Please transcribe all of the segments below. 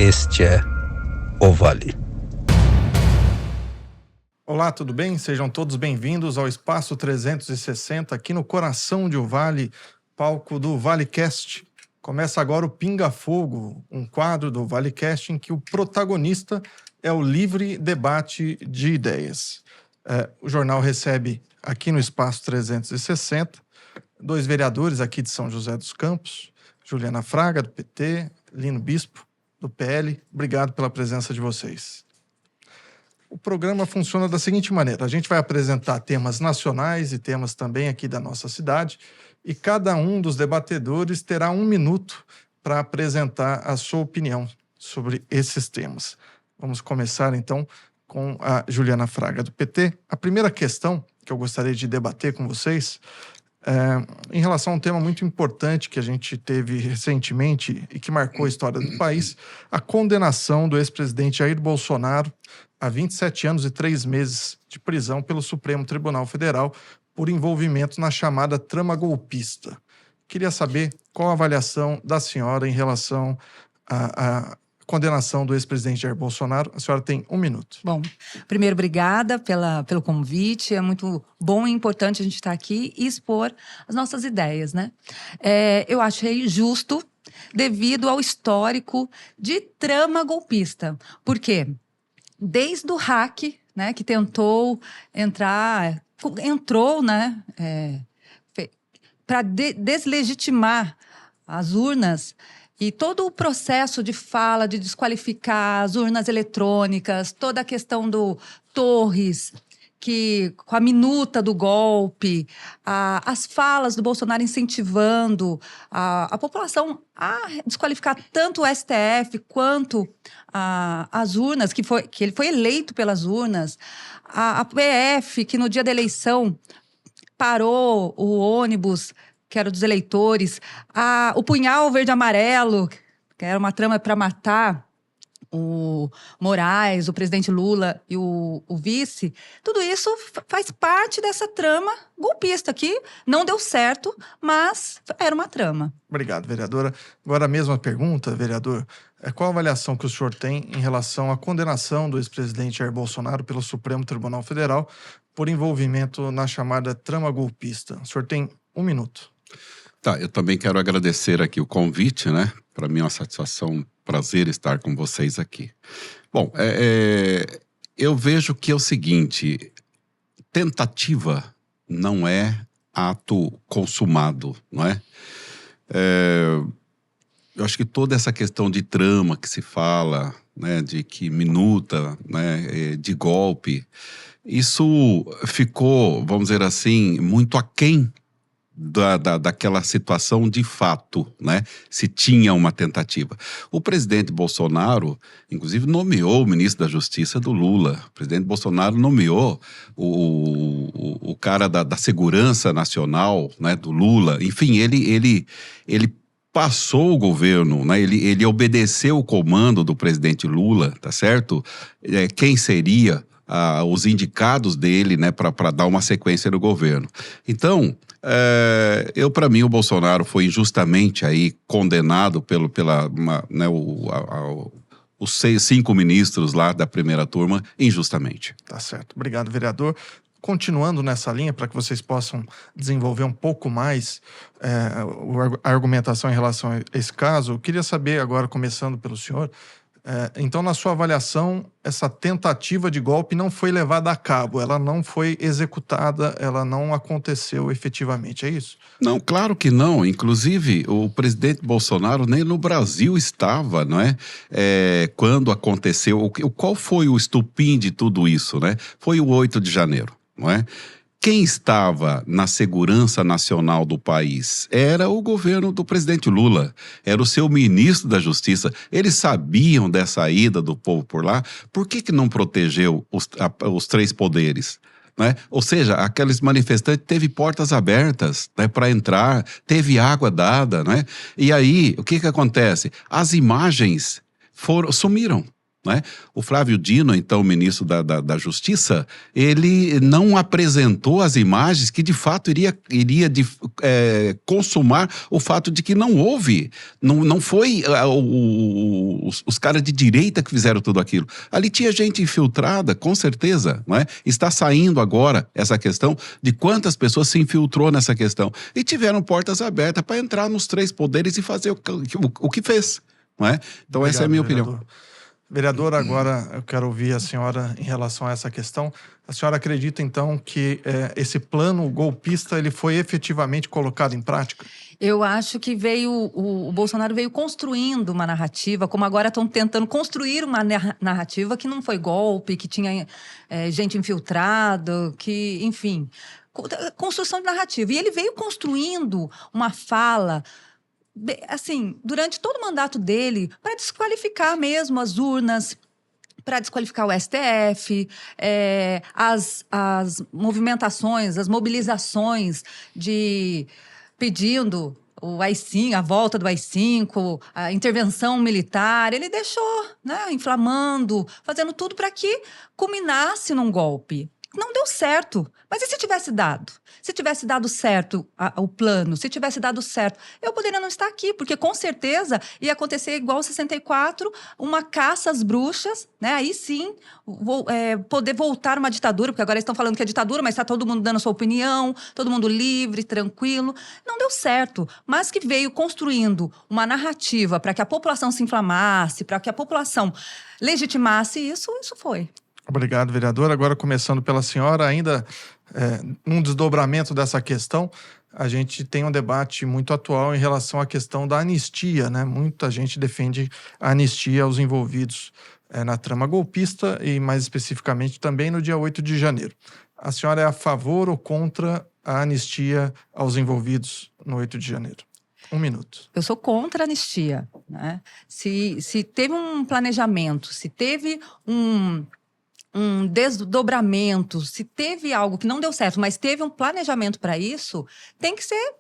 Este é O Vale. Olá, tudo bem? Sejam todos bem-vindos ao Espaço 360, aqui no coração de O Vale, palco do ValeCast. Começa agora o Pinga Fogo, um quadro do ValeCast em que o protagonista é o livre debate de ideias. O jornal recebe aqui no Espaço 360 dois vereadores aqui de São José dos Campos, Juliana Fraga, do PT, Lino Bispo, do PL. Obrigado pela presença de vocês. O programa funciona da seguinte maneira: a gente vai apresentar temas nacionais e temas também aqui da nossa cidade, e cada um dos debatedores terá 1 minuto para apresentar a sua opinião sobre esses temas. Vamos começar, então, com a Juliana Fraga, do PT. A primeira questão que eu gostaria de debater com vocês em relação a um tema muito importante que a gente teve recentemente e que marcou a história do país, a condenação do ex-presidente Jair Bolsonaro a 27 anos e 3 meses de prisão pelo Supremo Tribunal Federal por envolvimento na chamada trama golpista. Queria saber qual a avaliação da senhora em relação à condenação do ex-presidente Jair Bolsonaro. A senhora tem 1 minuto. Bom, primeiro, obrigada pelo convite. É muito bom e importante a gente estar aqui e expor as nossas ideias, né? Eu achei justo devido ao histórico de trama golpista. Por quê? Desde o hack, né, que tentou entrou, né, para deslegitimar as urnas. E todo o processo de fala, de desqualificar as urnas eletrônicas, toda a questão do Torres, que com a minuta do golpe, as falas do Bolsonaro incentivando a população a desqualificar tanto o STF quanto as urnas, que ele foi eleito pelas urnas, a PF, que no dia da eleição parou o ônibus que era dos eleitores, o punhal verde-amarelo, que era uma trama para matar o Moraes, o presidente Lula e o vice. Tudo isso faz parte dessa trama golpista, que não deu certo, mas era uma trama. Obrigado, vereadora. Agora a mesma pergunta, vereador. Qual a avaliação que o senhor tem em relação à condenação do ex-presidente Jair Bolsonaro pelo Supremo Tribunal Federal por envolvimento na chamada trama golpista? O senhor tem 1 minuto. Tá, eu também quero agradecer aqui o convite, né? Para mim é uma satisfação, um prazer estar com vocês aqui. Bom, eu vejo que é o seguinte: tentativa não é ato consumado, não é? Eu acho que toda essa questão de trama que se fala, né, de que minuta, né, de golpe, isso ficou, vamos dizer assim, muito aquém daquela situação de fato, né? Se tinha uma tentativa. O presidente Bolsonaro, inclusive, nomeou o ministro da Justiça do Lula. O presidente Bolsonaro nomeou o cara da Segurança Nacional, né, do Lula. Enfim, ele passou o governo, né? Ele obedeceu o comando do presidente Lula, tá certo? Quem seria os indicados dele, né, para dar uma sequência no governo. Então, para mim, o Bolsonaro foi injustamente aí condenado os 5 ministros lá da primeira turma, injustamente. Tá certo. Obrigado, vereador. Continuando nessa linha, para que vocês possam desenvolver um pouco mais a argumentação em relação a esse caso, eu queria saber agora, começando pelo senhor, então, na sua avaliação, essa tentativa de golpe não foi levada a cabo, ela não foi executada, ela não aconteceu efetivamente, é isso? Não, claro que não. Inclusive, o presidente Bolsonaro nem no Brasil estava, não é? Quando aconteceu, qual foi o estupim de tudo isso, né? Foi o 8 de janeiro, não é? Quem estava na segurança nacional do país era o governo do presidente Lula, era o seu ministro da Justiça. Eles sabiam dessa ida do povo por lá. Por que não protegeu os 3 poderes? Né? Ou seja, aqueles manifestantes teve portas abertas, né, para entrar, teve água dada, né? E aí, o que acontece? As imagens sumiram. né? O Flávio Dino, então ministro da Justiça, ele não apresentou as imagens que de fato iria consumar o fato de que não houve, não foi os caras de direita que fizeram tudo aquilo. Ali tinha gente infiltrada, com certeza, não é? Está saindo agora essa questão de quantas pessoas se infiltrou nessa questão e tiveram portas abertas para entrar nos 3 poderes e fazer o que fez, não é? Então Obrigado, essa é a minha vereador. opinião. Vereador, agora eu quero ouvir a senhora em relação a essa questão. A senhora acredita, então, que esse plano golpista ele foi efetivamente colocado em prática? Eu acho que o Bolsonaro veio construindo uma narrativa, como agora estão tentando construir uma narrativa que não foi golpe, que tinha gente infiltrada, que, enfim, construção de narrativa. E ele veio construindo uma fala, assim, durante todo o mandato dele, para desqualificar mesmo as urnas, para desqualificar o STF, as movimentações, as mobilizações pedindo o AI-5, a volta do AI-5, a intervenção militar. Ele deixou, né, inflamando, fazendo tudo para que culminasse num golpe. Não deu certo. Mas e se tivesse dado? Se tivesse dado certo o plano, se tivesse dado certo, eu poderia não estar aqui, porque com certeza ia acontecer igual 64, uma caça às bruxas, né? Aí sim, poder voltar uma ditadura, porque agora eles estão falando que é ditadura, mas está todo mundo dando a sua opinião, todo mundo livre, tranquilo. Não deu certo, mas que veio construindo uma narrativa para que a população se inflamasse, para que a população legitimasse isso foi. Obrigado, vereador. Agora, começando pela senhora, ainda num desdobramento dessa questão, a gente tem um debate muito atual em relação à questão da anistia, né? Muita gente defende a anistia aos envolvidos na trama golpista e, mais especificamente, também no dia 8 de janeiro. A senhora é a favor ou contra a anistia aos envolvidos no 8 de janeiro? 1 minuto. Eu sou contra a anistia, né? Se teve um planejamento, se teve um desdobramento, se teve algo que não deu certo, mas teve um planejamento para isso, tem que ser...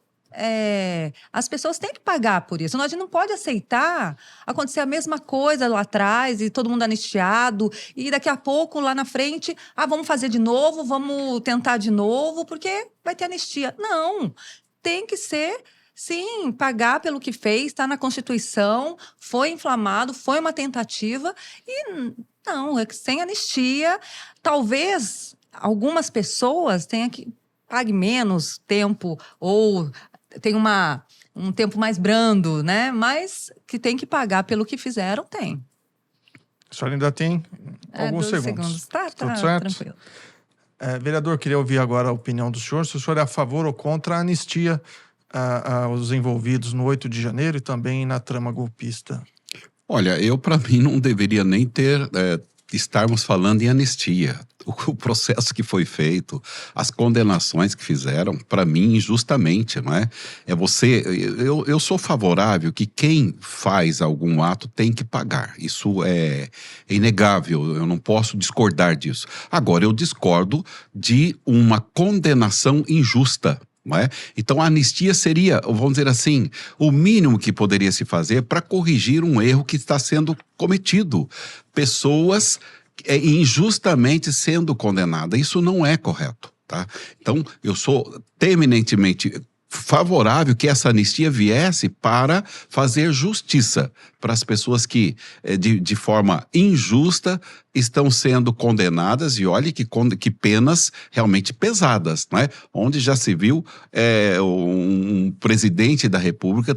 as pessoas têm que pagar por isso. A gente não pode aceitar acontecer a mesma coisa lá atrás e todo mundo anistiado e daqui a pouco, lá na frente, vamos fazer de novo, vamos tentar de novo, porque vai ter anistia. Não, tem que ser... Sim, pagar pelo que fez, está na Constituição, foi inflamado, foi uma tentativa e não, sem anistia, talvez algumas pessoas tenham que pague menos tempo ou tenha um tempo mais brando, né? Mas que tem que pagar pelo que fizeram, tem. A senhora ainda tem alguns 12 segundos. Tá Tudo certo? tranquilo. Vereador, queria ouvir agora a opinião do senhor. Se o senhor é a favor ou contra a anistia aos envolvidos no 8 de janeiro e também na trama golpista? Olha, para mim, não deveria nem estarmos falando em anistia. O processo que foi feito, as condenações que fizeram, para mim, injustamente, não é? Eu sou favorável que quem faz algum ato tem que pagar. Isso é inegável, eu não posso discordar disso. Agora, eu discordo de uma condenação injusta. Não é? Então a anistia seria, vamos dizer assim, o mínimo que poderia se fazer para corrigir um erro que está sendo cometido. Pessoas injustamente sendo condenadas. Isso não é correto. Tá? Então eu sou terminantemente favorável que essa anistia viesse para fazer justiça para as pessoas que, de forma injusta, estão sendo condenadas, e olhe que penas realmente pesadas, não é? Onde já se viu um presidente da República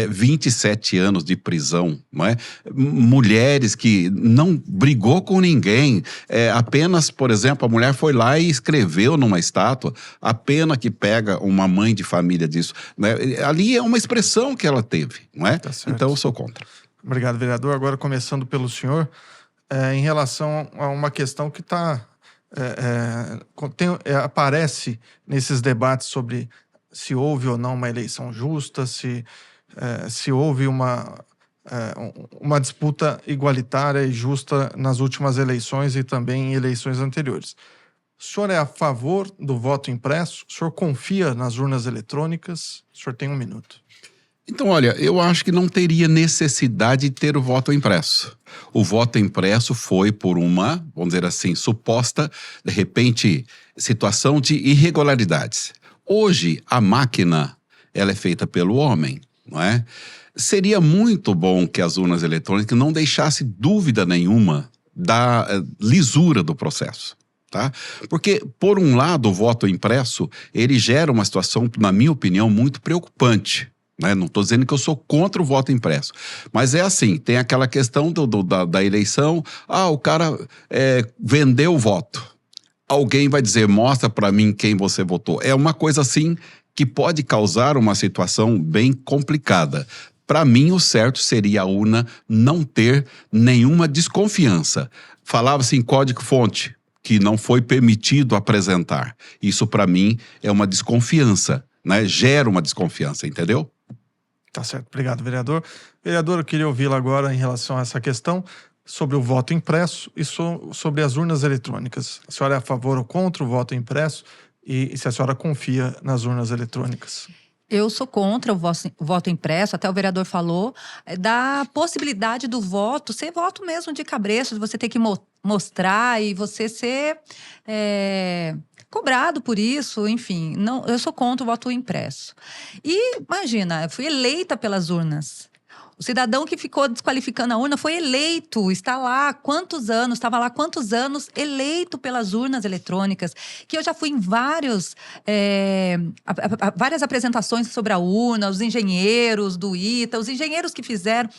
27 anos de prisão, não é? Mulheres que não brigou com ninguém, apenas, por exemplo, a mulher foi lá e escreveu numa estátua, a pena que pega uma mãe de família disso, né? Ali é uma expressão que ela teve, não é? Tá certo. Então eu sou contra. Obrigado, vereador. Agora, começando pelo senhor, em relação a uma questão que aparece nesses debates sobre se houve ou não uma eleição justa, se houve uma disputa igualitária e justa nas últimas eleições e também em eleições anteriores. O senhor é a favor do voto impresso? O senhor confia nas urnas eletrônicas? O senhor tem 1 minuto. Então, olha, eu acho que não teria necessidade de ter o voto impresso. O voto impresso foi por uma, vamos dizer assim, suposta, de repente, situação de irregularidades. Hoje, a máquina, ela é feita pelo homem, não é? Seria muito bom que as urnas eletrônicas não deixassem dúvida nenhuma da lisura do processo. Tá? Porque, por um lado, o voto impresso, ele gera uma situação, na minha opinião, muito preocupante. Né? Não estou dizendo que eu sou contra o voto impresso, mas é assim, tem aquela questão da eleição, o cara vendeu o voto. Alguém vai dizer, mostra para mim quem você votou. É uma coisa assim que pode causar uma situação bem complicada. Para mim, o certo seria a urna não ter nenhuma desconfiança. Falava-se em código-fonte, que não foi permitido apresentar. Isso, para mim, é uma desconfiança, né? Gera uma desconfiança, entendeu? Tá certo, obrigado, vereador. Vereador, eu queria ouvi-la agora em relação a essa questão sobre o voto impresso e sobre as urnas eletrônicas. A senhora é a favor ou contra o voto impresso e se a senhora confia nas urnas eletrônicas? Eu sou contra o voto impresso, até o vereador falou, da possibilidade do voto ser voto mesmo de cabresto, de você ter que mostrar e você ser cobrado por isso, enfim. Não, eu sou contra o voto impresso. E imagina, eu fui eleita pelas urnas. O cidadão que ficou desqualificando a urna foi eleito, está lá há quantos anos, estava lá há quantos anos, eleito pelas urnas eletrônicas, que eu já fui em várias apresentações sobre a urna, os engenheiros do ITA, os engenheiros que fizeram,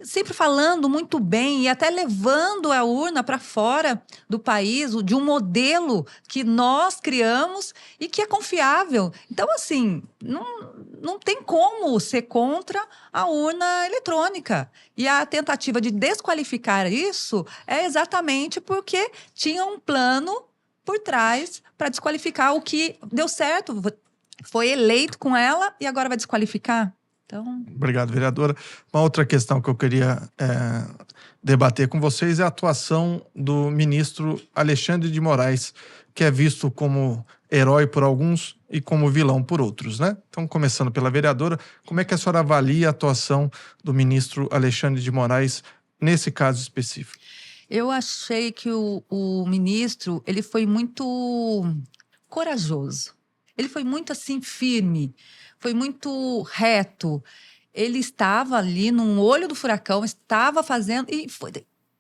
sempre falando muito bem e até levando a urna para fora do país, de um modelo que nós criamos e que é confiável. Então, assim, não tem como ser contra a urna eletrônica. E a tentativa de desqualificar isso é exatamente porque tinha um plano por trás para desqualificar o que deu certo. Foi eleito com ela e agora vai desqualificar. Então... Obrigado, vereadora. Uma outra questão que eu queria debater com vocês é a atuação do ministro Alexandre de Moraes, que é visto como herói por alguns e como vilão por outros, né? Então, começando pela vereadora, como é que a senhora avalia a atuação do ministro Alexandre de Moraes nesse caso específico? Eu achei que o ministro, ele foi muito corajoso. Ele foi muito, assim, firme, foi muito reto. Ele estava ali no olho do furacão, estava fazendo...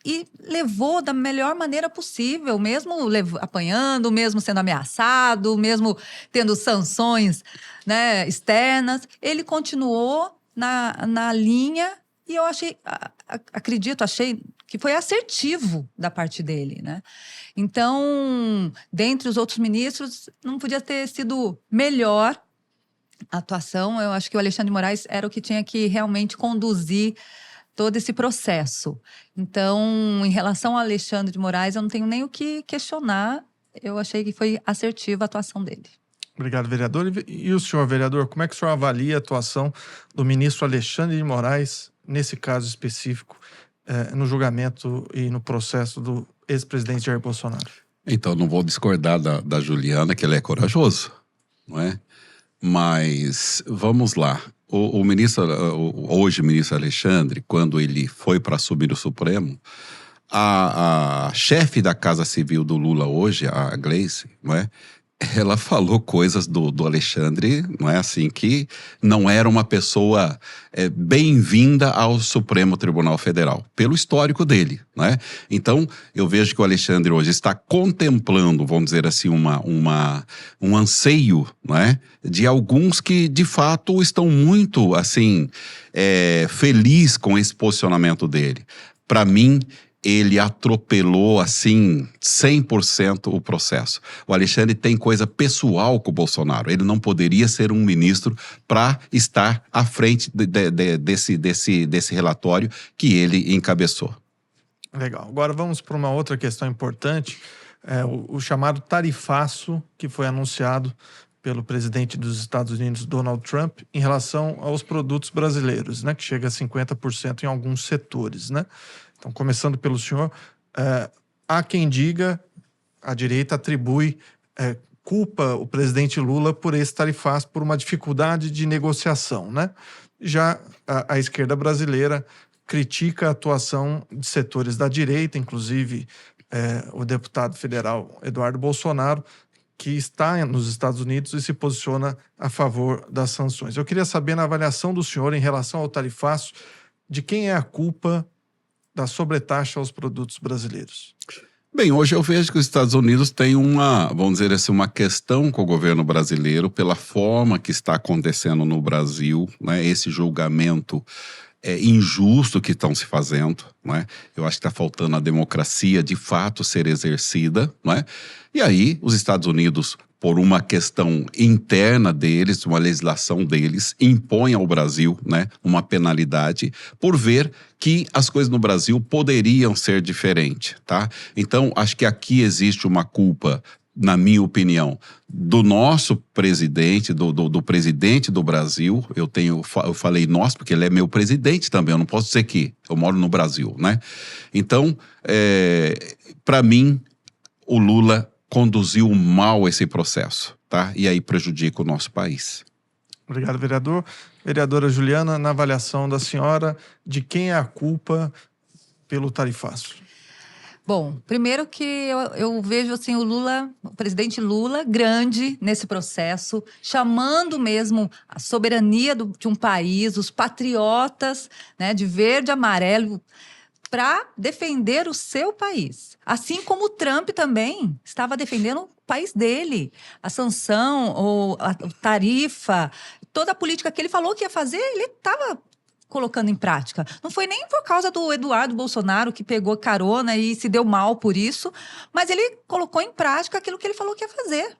E levou da melhor maneira possível, mesmo apanhando, mesmo sendo ameaçado, mesmo tendo sanções, né, externas. Ele continuou na linha e eu achei que foi assertivo da parte dele, né? Então, dentre os outros ministros, não podia ter sido melhor a atuação. Eu acho que o Alexandre de Moraes era o que tinha que realmente conduzir todo esse processo. Então, em relação ao Alexandre de Moraes, eu não tenho nem o que questionar. Eu achei que foi assertiva a atuação dele. Obrigado, vereador. E o senhor, vereador, como é que o senhor avalia a atuação do ministro Alexandre de Moraes, nesse caso específico, no julgamento e no processo do ex-presidente Jair Bolsonaro? Então, não vou discordar da Juliana, que ele é corajoso, não é? Mas, vamos lá. Hoje o ministro Alexandre, quando ele foi para assumir o Supremo, a chefe da Casa Civil do Lula hoje, a Gleice, não é? Ela falou coisas do Alexandre, não é assim, que não era uma pessoa bem-vinda ao Supremo Tribunal Federal, pelo histórico dele, não é? Então, eu vejo que o Alexandre hoje está contemplando, vamos dizer assim, um anseio, não é? De alguns que, de fato, estão muito, assim, felizes com esse posicionamento dele. Para mim, ele atropelou, assim, 100% o processo. O Alexandre tem coisa pessoal com o Bolsonaro. Ele não poderia ser um ministro para estar à frente desse relatório que ele encabeçou. Legal. Agora vamos para uma outra questão importante, o chamado tarifaço que foi anunciado pelo presidente dos Estados Unidos, Donald Trump, em relação aos produtos brasileiros, né, que chega a 50% em alguns setores, né? Então, começando pelo senhor, há quem diga, a direita atribui culpa o presidente Lula por esse tarifaço, por uma dificuldade de negociação, né? Já a esquerda brasileira critica a atuação de setores da direita, inclusive o deputado federal Eduardo Bolsonaro, que está nos Estados Unidos e se posiciona a favor das sanções. Eu queria saber, na avaliação do senhor em relação ao tarifaço, de quem é a culpa da sobretaxa aos produtos brasileiros? Bem, hoje eu vejo que os Estados Unidos têm vamos dizer assim, uma questão com o governo brasileiro pela forma que está acontecendo no Brasil, né? Esse julgamento injusto que estão se fazendo, né? Eu acho que está faltando a democracia de fato ser exercida, né? E aí os Estados Unidos, por uma questão interna deles, uma legislação deles, impõe ao Brasil, né, uma penalidade por ver que as coisas no Brasil poderiam ser diferentes, tá? Então, acho que aqui existe uma culpa, na minha opinião, do nosso presidente, do presidente do Brasil. Eu falei nós, porque ele é meu presidente também, eu não posso dizer que eu moro no Brasil, né? Então, para mim, o Lula conduziu mal esse processo, tá? E aí prejudica o nosso país. Obrigado, vereador. Vereadora Juliana, na avaliação da senhora, de quem é a culpa pelo tarifaço? Bom, primeiro que eu vejo assim, o presidente Lula, grande nesse processo, chamando mesmo a soberania de um país, os patriotas, né, de verde e amarelo, para defender o seu país. Assim como o Trump também estava defendendo o país dele. A sanção, ou a tarifa, toda a política que ele falou que ia fazer, ele estava colocando em prática. Não foi nem por causa do Eduardo Bolsonaro, que pegou carona e se deu mal por isso, mas ele colocou em prática aquilo que ele falou que ia fazer.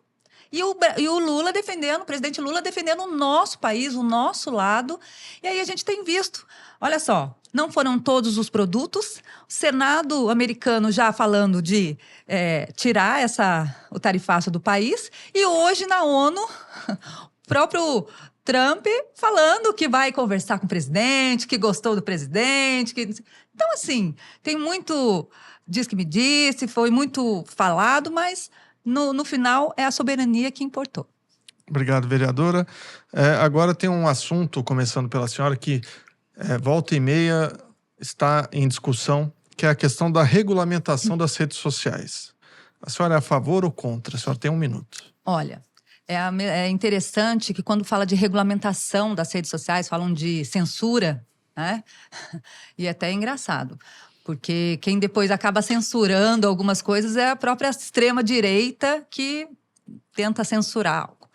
E o Lula defendendo, o presidente Lula defendendo o nosso país, o nosso lado. E aí a gente tem visto, olha só, não foram todos os produtos. O Senado americano já falando de tirar o tarifaço do país. E hoje na ONU, o próprio Trump falando que vai conversar com o presidente, que gostou do presidente. Então, assim, tem muito diz que me disse, foi muito falado, mas no final é a soberania que importou. Obrigado, vereadora. Agora tem um assunto, começando pela senhora, que volta e meia está em discussão, que é a questão da regulamentação das redes sociais. A senhora é a favor ou contra? A senhora tem 1 minuto. Olha, é interessante que quando fala de regulamentação das redes sociais, falam de censura, né? E é até engraçado, porque quem depois acaba censurando algumas coisas é a própria extrema-direita que tenta censurar algo.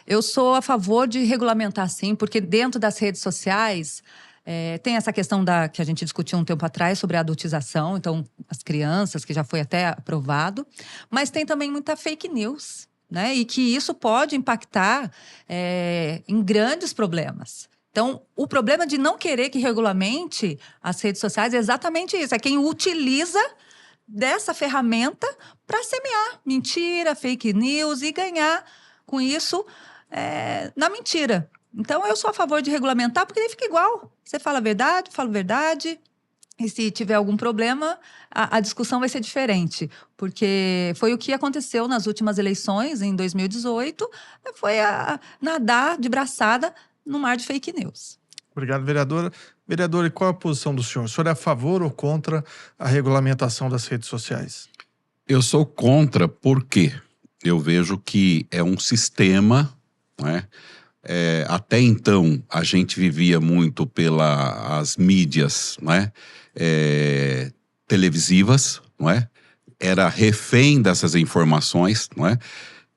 Eu sou a favor de regulamentar, sim, porque dentro das redes sociais tem essa questão que a gente discutiu um tempo atrás sobre a adultização, então as crianças, que já foi até aprovado, mas tem também muita fake news, né? E que isso pode impactar em grandes problemas. Então, o problema de não querer que regulamente as redes sociais é exatamente isso, é quem utiliza dessa ferramenta para semear mentira, fake news e ganhar com isso na mentira. Então, eu sou a favor de regulamentar, porque aí fica igual. Você fala a verdade, fala a verdade, e se tiver algum problema, a discussão vai ser diferente. Porque foi o que aconteceu nas últimas eleições, em 2018, foi nadar de braçada no mar de fake news. Obrigado, vereadora. Vereadora, e qual a posição do senhor? O senhor é a favor ou contra a regulamentação das redes sociais? Eu sou contra porque eu vejo que é um sistema, né? Até então, a gente vivia muito pelas mídias, né? Televisivas, não é? Era refém dessas informações, não é?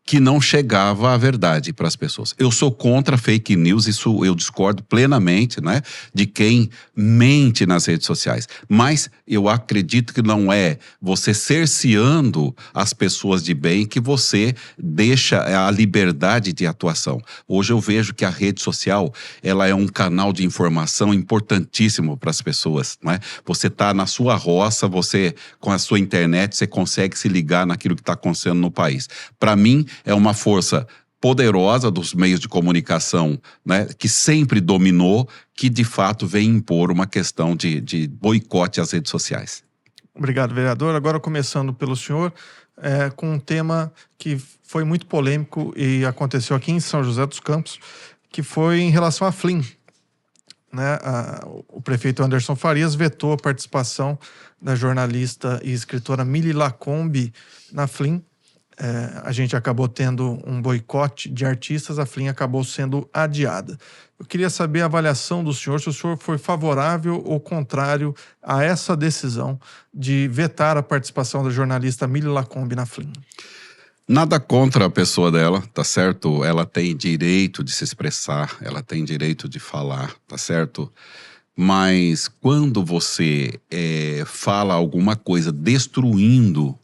Que não chegava à verdade para as pessoas. Eu sou contra fake news, isso eu discordo plenamente, né? De quem mente nas redes sociais. Mas eu acredito que não é você cerceando as pessoas de bem que você deixa a liberdade de atuação. Hoje eu vejo que a rede social, ela é um canal de informação importantíssimo para as pessoas, né? Você está na sua roça, você com a sua internet, você consegue se ligar naquilo que está acontecendo no país. Para mim, é uma força poderosa dos meios de comunicação, né, que sempre dominou, que de fato vem impor uma questão de boicote às redes sociais. Obrigado, vereador. Agora, começando pelo senhor, com um tema que foi muito polêmico e aconteceu aqui em São José dos Campos, que foi em relação à Flin. Né? O prefeito Anderson Farias vetou a participação da jornalista e escritora Mili Lacombe na Flin. A gente acabou tendo um boicote de artistas, a Flin acabou sendo adiada. Eu queria saber a avaliação do senhor, se o senhor foi favorável ou contrário a essa decisão de vetar a participação da jornalista Mili Lacombe na Flin. Nada contra a pessoa dela, tá certo? Ela tem direito de se expressar, ela tem direito de falar, tá certo? Mas quando você fala alguma coisa destruindo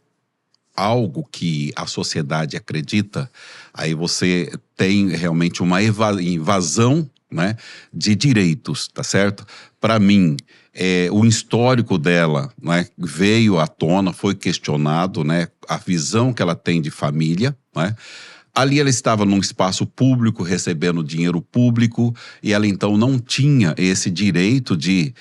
algo que a sociedade acredita, aí você tem realmente uma invasão, né, de direitos, tá certo? Para mim, o histórico dela, né, veio à tona, foi questionado, né, a visão que ela tem de família, né? Ali ela estava num espaço público, recebendo dinheiro público, e ela então não tinha esse direito de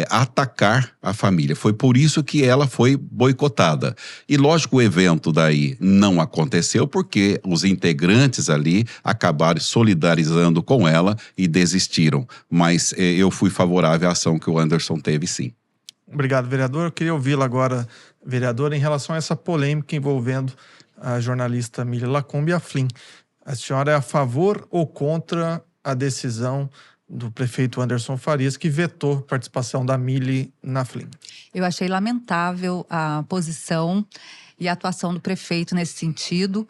atacar a família. Foi por isso que ela foi boicotada. E lógico, o evento daí não aconteceu, porque os integrantes ali acabaram solidarizando com ela e desistiram. Mas eu fui favorável à ação que o Anderson teve, sim. Obrigado, vereador. Eu queria ouvi-la agora, vereador, em relação a essa polêmica envolvendo a jornalista Mili Lacombe e a Flin. A senhora é a favor ou contra a decisão do prefeito Anderson Farias, que vetou a participação da Mili na Flin? Eu achei lamentável a posição e a atuação do prefeito nesse sentido.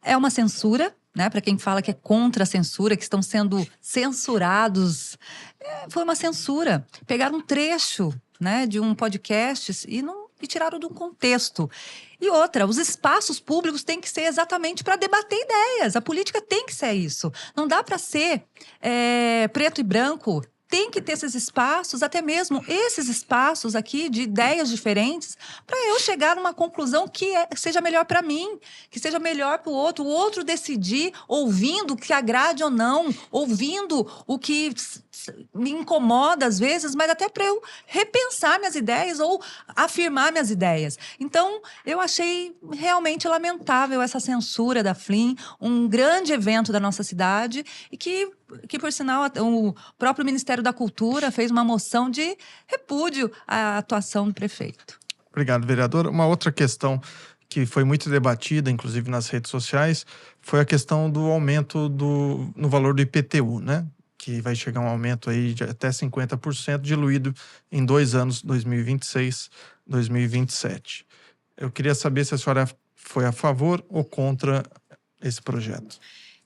É uma censura, né? Para quem fala que é contra a censura, que estão sendo censurados, foi uma censura. Pegaram um trecho, né, de um podcast e tiraram do contexto. E outra, os espaços públicos têm que ser exatamente para debater ideias. A política tem que ser isso. Não dá para ser preto e branco. Tem que ter esses espaços, até mesmo esses espaços aqui de ideias diferentes, para eu chegar numa conclusão que seja melhor para mim, que seja melhor para o outro decidir, ouvindo o que agrade ou não, ouvindo o que me incomoda às vezes, mas até para eu repensar minhas ideias ou afirmar minhas ideias. Então, eu achei realmente lamentável essa censura da Flin, um grande evento da nossa cidade, e que por sinal, o próprio Ministério da Cultura fez uma moção de repúdio à atuação do prefeito. Obrigado, vereador. Uma outra questão que foi muito debatida, inclusive nas redes sociais, foi a questão do aumento no valor do IPTU, né? Que vai chegar um aumento aí de até 50%, diluído em 2 anos, 2026, 2027. Eu queria saber se a senhora foi a favor ou contra esse projeto.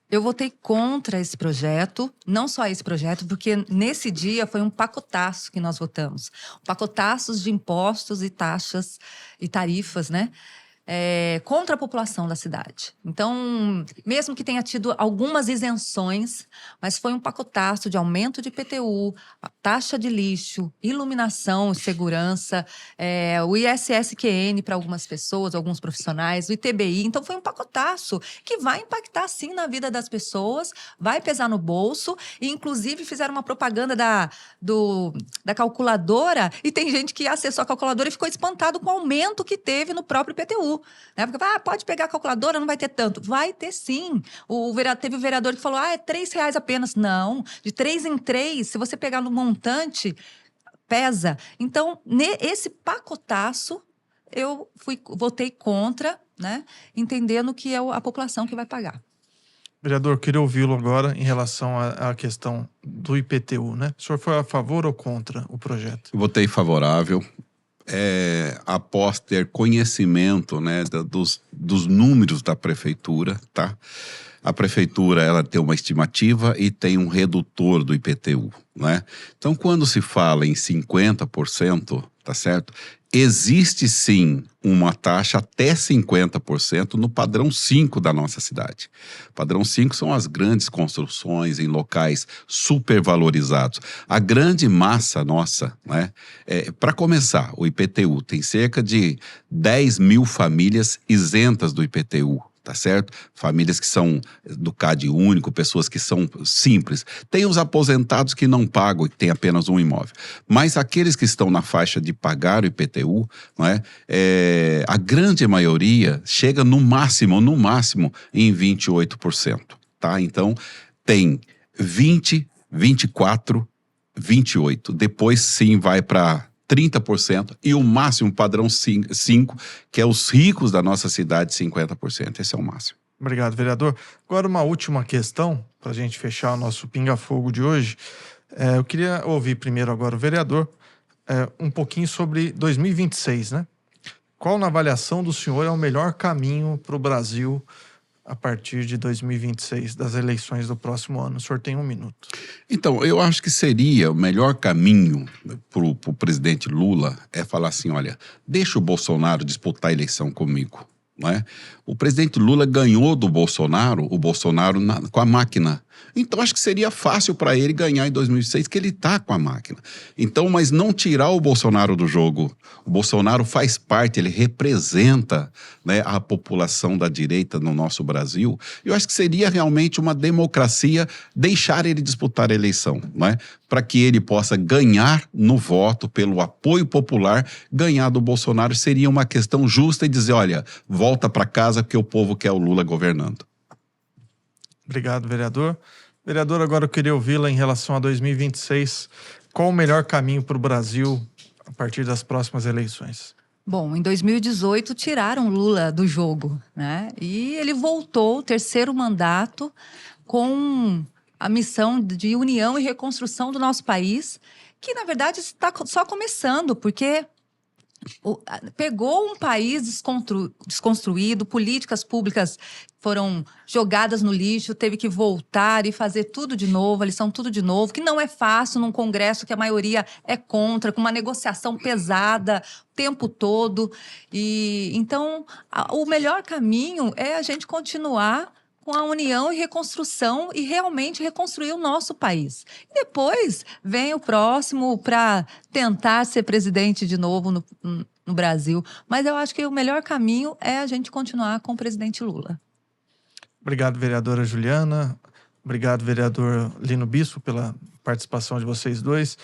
Eu votei contra esse projeto, não só esse projeto, porque nesse dia foi um pacotaço que nós votamos. Pacotaços de impostos e taxas e tarifas, né? Contra a população da cidade. Então, mesmo que tenha tido algumas isenções, mas foi um pacotaço de aumento de IPTU, a taxa de lixo, iluminação, segurança, o ISSQN para algumas pessoas, alguns profissionais, o ITBI. Então, foi um pacotaço que vai impactar, sim, na vida das pessoas, vai pesar no bolso, e inclusive fizeram uma propaganda da calculadora, e tem gente que acessou a calculadora e ficou espantado com o aumento que teve no próprio IPTU. Né? Porque pode pegar a calculadora, não vai ter tanto. Vai ter sim. Teve o vereador que falou, é R$3 apenas. Não, de 3 em 3, se você pegar no montante, pesa. Então, esse pacotaço, eu votei contra, né? Entendendo que é a população que vai pagar. Vereador, queria ouvi-lo agora em relação à questão do IPTU, né? O senhor foi a favor ou contra o projeto? Votei favorável. Após ter conhecimento, né, dos números da prefeitura, tá? A prefeitura, ela tem uma estimativa e tem um redutor do IPTU, né? Então, quando se fala em 50%, tá certo? Existe sim uma taxa até 50% no padrão 5 da nossa cidade. Padrão 5 são as grandes construções em locais supervalorizados. A grande massa nossa, né? Para começar, o IPTU tem cerca de 10 mil famílias isentas do IPTU. tá certo? Famílias que são do CAD único, pessoas que são simples. Tem os aposentados que não pagam e que têm apenas um imóvel. Mas aqueles que estão na faixa de pagar o IPTU, não é? A grande maioria chega no máximo em 28%, tá? Então, tem 20, 24, 28. Depois, sim, vai para 30% e o máximo padrão 5, que é os ricos da nossa cidade, 50%. Esse é o máximo. Obrigado, vereador. Agora uma última questão, para a gente fechar o nosso pinga-fogo de hoje. Eu queria ouvir primeiro agora o vereador um pouquinho sobre 2026, né? Qual, na avaliação do senhor, é o melhor caminho para o Brasil a partir de 2026, das eleições do próximo ano? O senhor tem 1 minuto. Então, eu acho que seria o melhor caminho para o presidente Lula é falar assim, olha, deixa o Bolsonaro disputar a eleição comigo, não é? O presidente Lula ganhou do Bolsonaro, com a máquina. Então, acho que seria fácil para ele ganhar em 2026, que ele está com a máquina. Então, mas não tirar o Bolsonaro do jogo. O Bolsonaro faz parte, ele representa, né, a população da direita no nosso Brasil. Eu acho que seria realmente uma democracia deixar ele disputar a eleição, né, para que ele possa ganhar no voto, pelo apoio popular, ganhar do Bolsonaro. Seria uma questão justa e dizer, olha, volta para casa porque o povo quer o Lula governando. Obrigado, vereador. Vereador, agora eu queria ouvi-la em relação a 2026. Qual o melhor caminho para o Brasil a partir das próximas eleições? Bom, em 2018 tiraram Lula do jogo, né? E ele voltou, o 3º mandato, com a missão de união e reconstrução do nosso país, que na verdade está só começando, porque pegou um país desconstruído, políticas públicas foram jogadas no lixo, teve que voltar e fazer tudo de novo, a lição tudo de novo, que não é fácil num Congresso que a maioria é contra, com uma negociação pesada o tempo todo. E então, o melhor caminho é a gente continuar com a união e reconstrução e realmente reconstruir o nosso país. E depois vem o próximo para tentar ser presidente de novo no Brasil. Mas eu acho que o melhor caminho é a gente continuar com o presidente Lula. Obrigado, vereadora Juliana. Obrigado, vereador Lino Bispo, pela participação de vocês dois.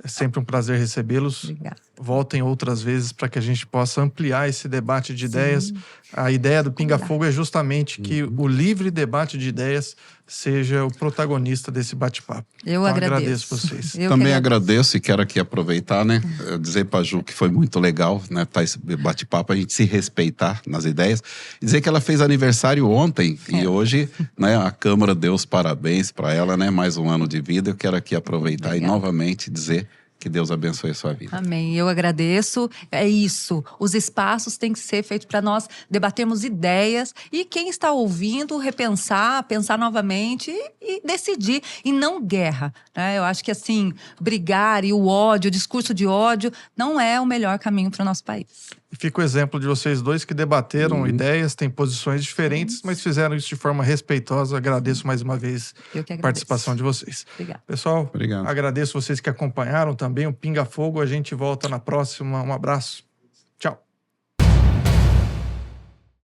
É sempre um prazer recebê-los. Obrigada. Voltem outras vezes para que a gente possa ampliar esse debate de ideias. A ideia do Pinga Fogo é justamente que o livre debate de ideias seja o protagonista desse bate-papo. Eu agradeço vocês. Também agradeço e quero aqui aproveitar, né, dizer para a Ju que foi muito legal, né, tá esse bate-papo, a gente se respeitar nas ideias. Dizer que ela fez aniversário ontem e hoje, né, a Câmara deu os parabéns para ela, né, mais um ano de vida. Eu quero aqui aproveitar e novamente dizer que Deus abençoe a sua vida. Amém. Eu agradeço. É isso. Os espaços têm que ser feitos para nós debatermos ideias e quem está ouvindo repensar, pensar novamente e decidir. E não guerra, né? Eu acho que assim, brigar e o ódio, o discurso de ódio não é o melhor caminho para o nosso país. E fica o exemplo de vocês dois que debateram ideias, têm posições diferentes, mas fizeram isso de forma respeitosa. Agradeço mais uma vez a participação de vocês. Obrigada. Pessoal, Obrigado. agradeço vocês que acompanharam também o Pinga Fogo. A gente volta na próxima. Um abraço.